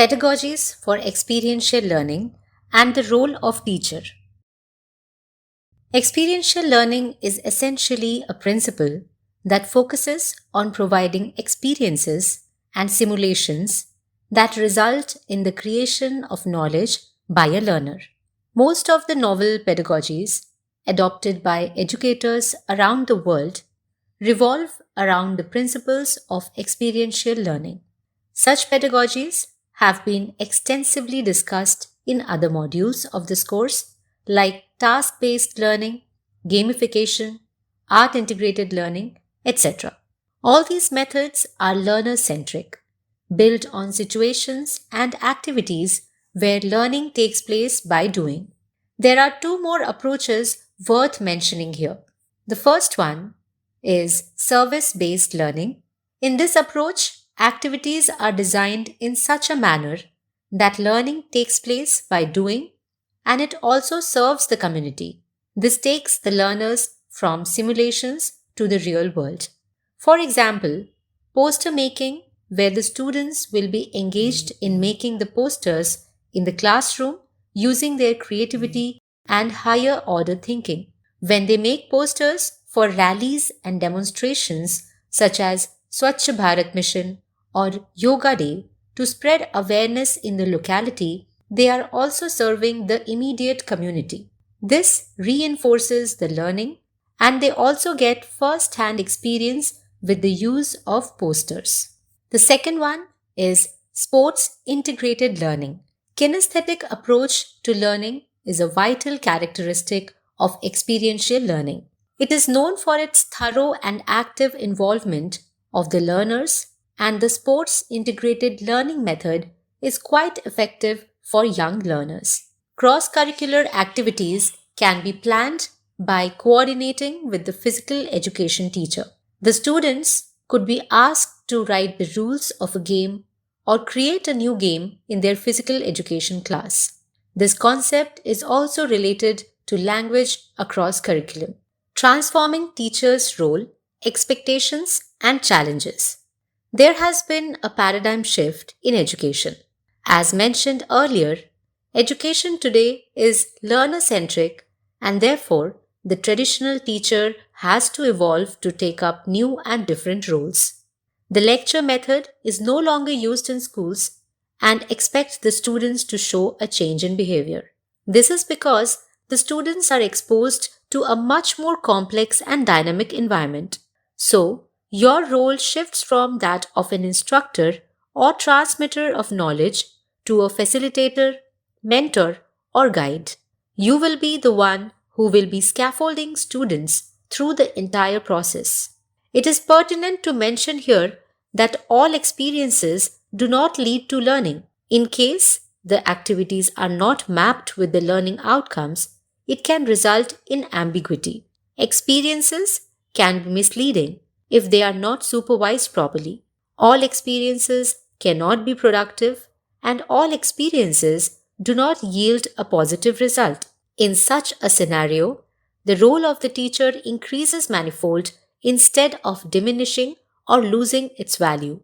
Pedagogies for Experiential Learning and the Role of Teacher. Experiential learning is essentially a principle that focuses on providing experiences and simulations that result in the creation of knowledge by a learner. Most of the novel pedagogies adopted by educators around the world revolve around the principles of experiential learning. Such pedagogies have been extensively discussed in other modules of this course, like task based learning, gamification, art integrated learning, etc. All these methods are learner centric, built on situations and activities where learning takes place by doing. There are two more approaches worth mentioning here. The first one is service based learning. In this approach, activities are designed in such a manner that learning takes place by doing and it also serves the community. This takes the learners from simulations to the real world. For example, poster making, where the students will be engaged in making the posters in the classroom using their creativity and higher order thinking. When they make posters for rallies and demonstrations such as Swachh Bharat Mission or Yoga Day to spread awareness in the locality, they are also serving the immediate community. This reinforces the learning and they also get first hand experience with the use of posters. The second one is sports integrated learning. Kinesthetic approach to learning is a vital characteristic of experiential learning. It is known for its thorough and active involvement of the learners, and the sports integrated learning method is quite effective for young learners. Cross curricular activities can be planned by coordinating with the physical education teacher. The students could be asked to write the rules of a game or create a new game in their physical education class. This concept is also related to language across curriculum, transforming teachers' role, expectations, and challenges. There has been a paradigm shift in education. As mentioned earlier, education today is learner centric, and therefore, the traditional teacher has to evolve to take up new and different roles. The lecture method is no longer used in schools and expects the students to show a change in behavior. This is because the students are exposed to a much more complex and dynamic environment. So, your role shifts from that of an instructor or transmitter of knowledge to a facilitator, mentor, or guide. You will be the one who will be scaffolding students through the entire process. It is pertinent to mention here that all experiences do not lead to learning. In case the activities are not mapped with the learning outcomes, it can result in ambiguity. Experiences can be misleading if they are not supervised properly. All experiences cannot be productive, and all experiences do not yield a positive result. In such a scenario, the role of the teacher increases manifold instead of diminishing or losing its value.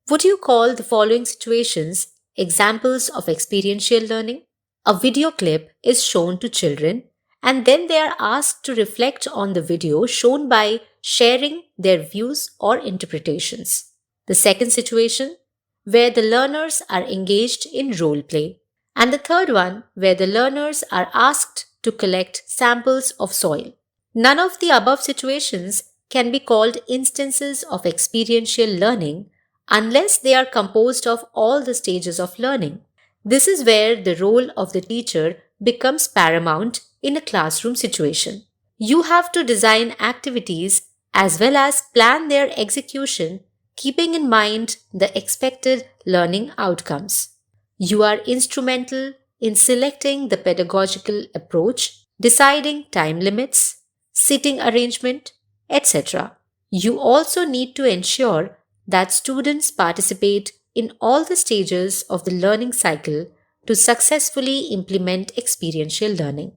Would you call the following situations examples of experiential learning? A video clip is shown to children and then they are asked to reflect on the video shown by sharing their views or interpretations. The second situation, where the learners are engaged in role play. And the third one, where the learners are asked to collect samples of soil. None of the above situations can be called instances of experiential learning unless they are composed of all the stages of learning. This is where the role of the teacher becomes paramount in a classroom situation. You have to design activities as well as plan their execution, keeping in mind the expected learning outcomes. You are instrumental in selecting the pedagogical approach, deciding time limits, seating arrangement, etc. You also need to ensure that students participate in all the stages of the learning cycle to successfully implement experiential learning.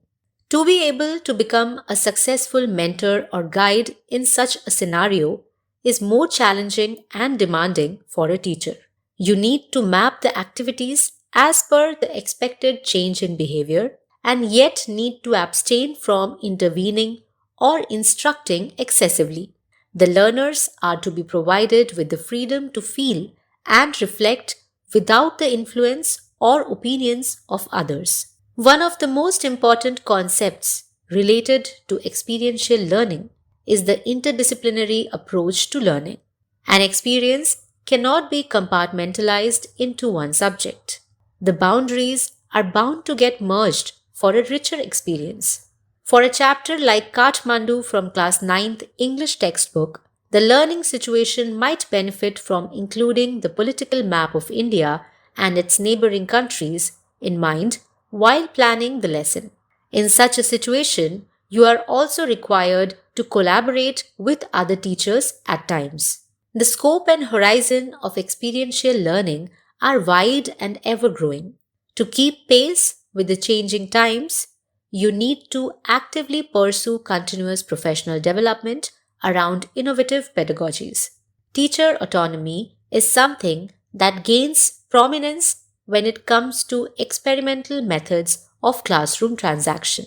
To be able to become a successful mentor or guide in such a scenario is more challenging and demanding for a teacher. You need to map the activities as per the expected change in behavior and yet need to abstain from intervening or instructing excessively. The learners are to be provided with the freedom to feel and reflect without the influence or opinions of others. One of the most important concepts related to experiential learning is the interdisciplinary approach to learning. An experience cannot be compartmentalized into one subject. The boundaries are bound to get merged for a richer experience. For a chapter like Kathmandu from class 9th English textbook, the learning situation might benefit from including the political map of India and its neighboring countries in mind while planning the lesson. In such a situation, you are also required to collaborate with other teachers at times. The scope and horizon of experiential learning are wide and ever growing. To keep pace with the changing times, you need to actively pursue continuous professional development around innovative pedagogies. Teacher autonomy is something that gains prominence when it comes to experimental methods of classroom transaction.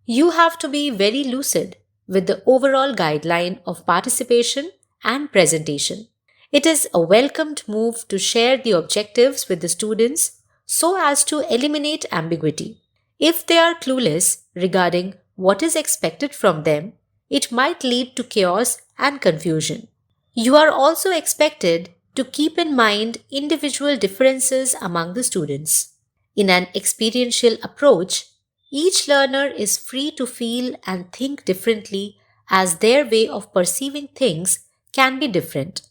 You have to be very lucid with the overall guideline of participation and presentation. It is a welcomed move to share the objectives with the students so as to eliminate ambiguity. If they are clueless regarding what is expected from them, it might lead to chaos and confusion. You are also expected to keep in mind individual differences among the students. In an experiential approach, each learner is free to feel and think differently as their way of perceiving things can be different.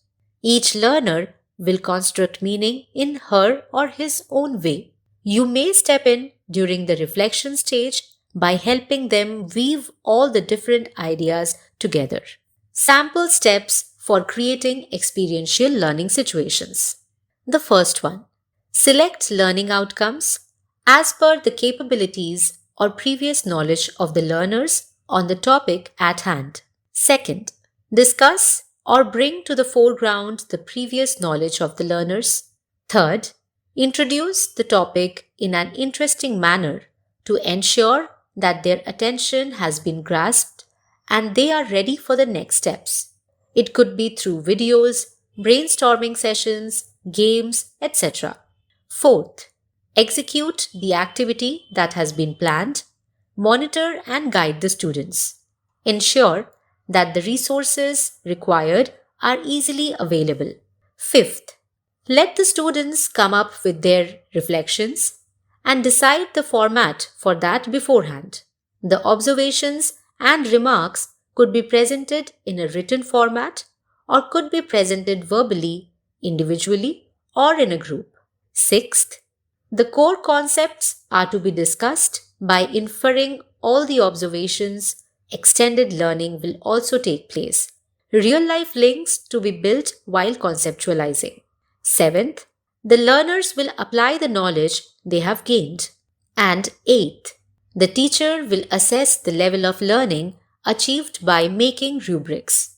Each learner will construct meaning in her or his own way. You may step in during the reflection stage by helping them weave all the different ideas together. Sample steps for creating experiential learning situations. The first one, select learning outcomes as per the capabilities or previous knowledge of the learners on the topic at hand. Second, discuss or bring to the foreground the previous knowledge of the learners. Third, introduce the topic in an interesting manner to ensure that their attention has been grasped and they are ready for the next steps. It could be through videos, brainstorming sessions, games, etc. Fourth, execute the activity that has been planned, monitor and guide the students. Ensure that the resources required are easily available. Fifth, let the students come up with their reflections and decide the format for that beforehand. The observations and remarks could be presented in a written format or could be presented verbally, individually, or in a group. Sixth, the core concepts are to be discussed by inferring all the observations. Extended learning will also take place. Real-life links to be built while conceptualizing. Seventh, the learners will apply the knowledge they have gained. And eighth, the teacher will assess the level of learning achieved by making rubrics.